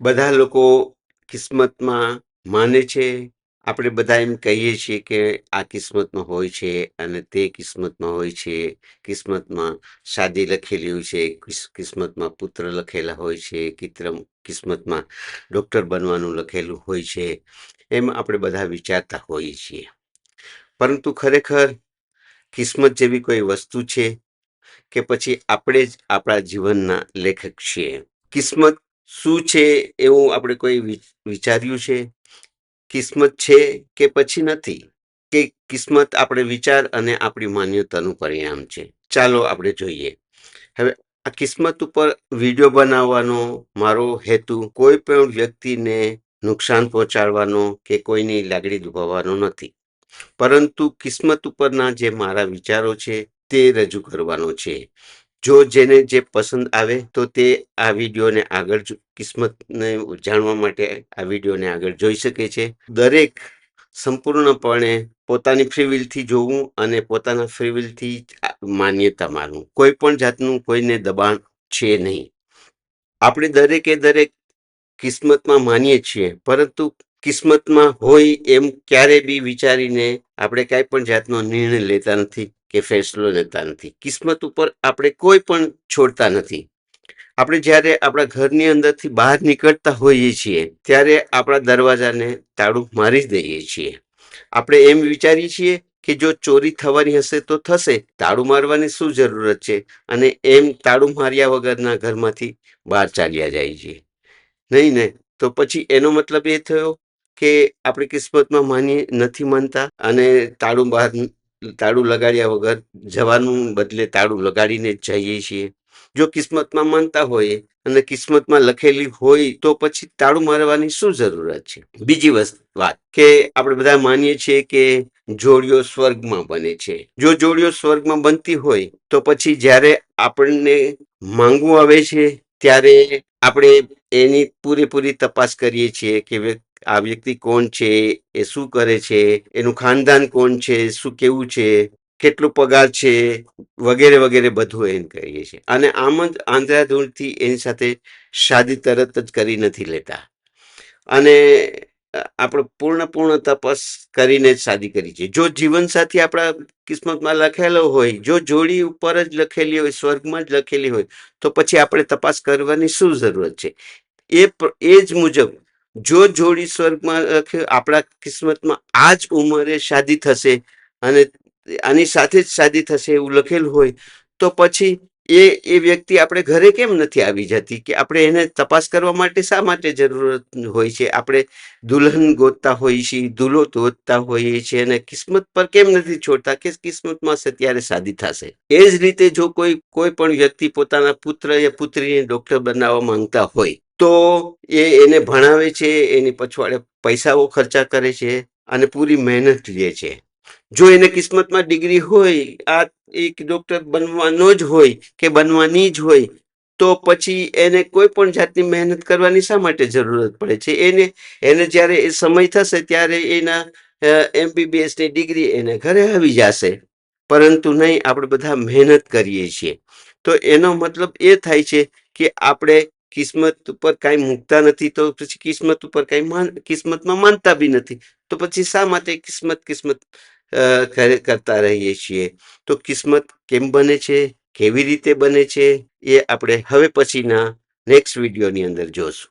બધા લોકો કિસ્મતમાં માને છે. આપણે બધા એમ કહીએ છીએ કે આ કિસ્મતમાં હોય છે અને તે કિસ્મતમાં હોય છે. કિસ્મતમાં શાદી લખેલી હોય છે, કિસ્મતમાં પુત્ર લખેલા હોય છે, કિસ્મતમાં ડૉક્ટર બનવાનું લખેલું હોય છે. એમ આપણે બધા વિચારતા હોઈએ છીએ. પરંતુ ખરેખર કિસ્મત જેવી કોઈ વસ્તુ છે કે પછી આપણે જ આપણા જીવનના લેખક છીએ? કિસ્મત શું છે એવું આપણે કોઈ વિચાર્યું છે? કિસ્મત છે કે પછી નથી? કે કિસ્મત આપણે વિચાર અને આપણી માન્યતાનું પરિણામ છે? ચાલો આપણે જોઈએ. હવે આ કિસ્મત ઉપર વિડીયો બનાવવાનો મારો હેતુ કોઈ પણ વ્યક્તિને નુકસાન પહોંચાડવાનો કે કોઈની લાગણી દુભાવવાનો નથી, પરંતુ કિસ્મત ઉપરના જે મારા વિચારો છે તે રજૂ કરવાનો છે. જો જેને જે પસંદ આવે તો તે આ વિડીયોને આગળ કિસ્મતને જાણવા માટે આ વિડીયોને આગળ જોઈ શકે છે. દરેક સંપૂર્ણપણે પોતાની ફ્રી વિલથી જોવું અને પોતાના ફ્રી વિલથી માન્યતા માનવું. કોઈ પણ જાતનું કોઈને દબાણ છે નહીં. આપણે દરેક કિસ્મતમાં માનીએ છીએ, પરંતુ કિસ્મતમાં હોય એમ ક્યારે બી વિચારીને આપણે કાંઈ પણ જાતનો નિર્ણય લેતા નથી કે ફેસલો લેતા નથી. કિસ્મત ઉપર આપણે કોઈ પણ છોડતા નથી. આપણે જ્યારે આપણા ઘરની અંદરથી બહાર નીકળતા હોઈએ છીએ ત્યારે આપણા દરવાજાને તાળું મારી જ દઈએ છીએ. આપણે એમ વિચારીએ છીએ કે જો ચોરી થવાની હશે તો થશે, તાળું મારવાની શું જરૂરત છે? અને એમ તાળું માર્યા વગરના ઘરમાંથી બહાર ચાલ્યા જાય છે. નહીં ને? તો પછી એનો મતલબ એ થયો કે આપણે કિસ્મતમાં નથી માનતા અને તાળું લગાડ્યા વગર જવાનું બદલે તાળું લગાડીને જ જઈએ છીએ. જો કિસ્મતમાં માનતા હોઈએ અને કિસ્મતમાં લખેલી હોય તો પછી તાળું મારવાની શું જરૂરત છે? બીજી વાત કે આપણે બધા માનીએ છીએ કે જોડીઓ સ્વર્ગમાં બને છે. જો જોડીઓ સ્વર્ગમાં બનતી હોય તો પછી જ્યારે આપણને માંગવું આવે છે ત્યારે આપણે એની પૂરેપૂરી તપાસ કરીએ છીએ કે આ વ્યક્તિ કોણ છે, એ શું કરે છે, એનું ખાનદાન કોણ છે, શું કેવું છે, કેટલો પગાર છે, વગેરે વગેરે બધું એમ કરીએ છીએ. અને આમ જ આંધળાધૂળથી એની સાથે શાદી તરત જ કરી નથી લેતા અને આપણે પૂર્ણ તપાસ કરીને જ શાદી કરી છે. જો જીવનસાથી આપણા કિસ્મતમાં લખેલો હોય, જો જોડી ઉપર જ લખેલી હોય, સ્વર્ગમાં જ લખેલી હોય, તો પછી આપણે તપાસ કરવાની શું જરૂરત છે? એ જ મુજબ જો જોડી સ્વર્ગમાં આપણા કિસ્મતમાં આ જ ઉંમરે શાદી થશે અને આની સાથે જ શાદી થશે એવું લખેલું હોય તો પછી એ વ્યક્તિ આપણે ઘરે કેમ નથી આવી જતી કે આપણે એને તપાસ કરવા માટે શા માટે જરૂરત હોય છે? આપણે દુલ્હન ગોતતા હોઈએ છીએ, દુલ્હો ગોતતા હોઈએ છીએ અને કિસ્મત પર કેમ નથી છોડતા કે કિસ્મતમાં હશે ત્યારે શાદી થશે? એ જ રીતે જો કોઈ પણ વ્યક્તિ પોતાના પુત્ર યા પુત્રીને ડોક્ટર બનાવવા માંગતા હોય તો એને ભણાવે છે, એની પછવાડે પૈસાઓ ખર્ચા કરે છે અને પૂરી મહેનત લે છે. જો એને કિસ્મતમાં ડિગ્રી હોય, આ એક ડોક્ટર બનવાનો જ હોય કે બનવાની જ હોય, તો પછી એને કોઈ પણ જાતની મહેનત કરવાની શા માટે જરૂરત પડે છે? એને જ્યારે એ સમય થશે ત્યારે એના MBBSની ડિગ્રી એને ઘરે આવી જશે. પરંતુ નહીં, આપણે બધા મહેનત કરીએ છીએ. તો એનો મતલબ એ થાય છે કે આપણે કિસ્મત ઉપર કાંઈ મૂકતા નથી, તો પછી કિસ્મત ઉપર કાંઈ કિસ્મતમાં માનતા બી નથી. તો પછી શા માટે કિસ્મત કરતા રહીએ છીએ? તો કિસ્મત કેમ બને છે, કેવી રીતે બને છે, એ આપણે હવે પછીના નેક્સ્ટ વિડીયોની અંદર જોશું.